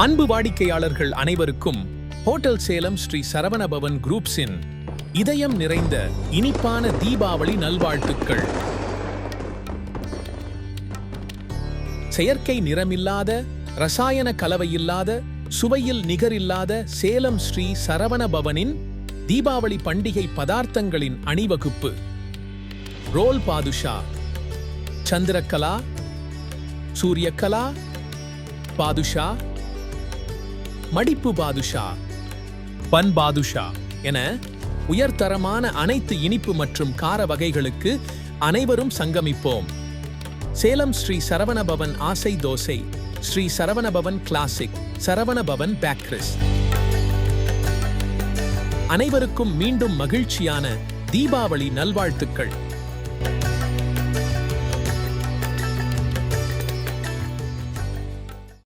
அன்பு வாடிக்கையாளர்கள் அனைவருக்கும் ஹோட்டல் சேலம் ஸ்ரீ சரவணபவன் குரூப்ஸின் இதயம் நிறைந்த இனிப்பான தீபாவளி நல்வாழ்த்துக்கள். செயற்கை நிறமில்லாத, ரசாயன கலவையில்லாத, சுவையில் நிகரில்லாத சேலம் ஸ்ரீ சரவணபவனின் தீபாவளி பண்டிகை பதார்த்தங்களின் அணிவகுப்பு. ரோல் பாதுஷா, சந்திரகலா, சூரியகலா பாதுஷா, மடிப்பு பாதுஷா, பன் பாதுஷா என உயர்தரமான அனைத்து இனிப்பு மற்றும் கார வகைகளுக்கு அனைவரும் சங்கமிப்போம். சேலம் ஸ்ரீ சரவணபவன் ஆசை தோசை, ஸ்ரீ சரவணபவன் கிளாசிக், சரவணபவன் பேக்கரிஸ். அனைவருக்கும் மீண்டும் மகிழ்ச்சியான தீபாவளி நல்வாழ்த்துக்கள்.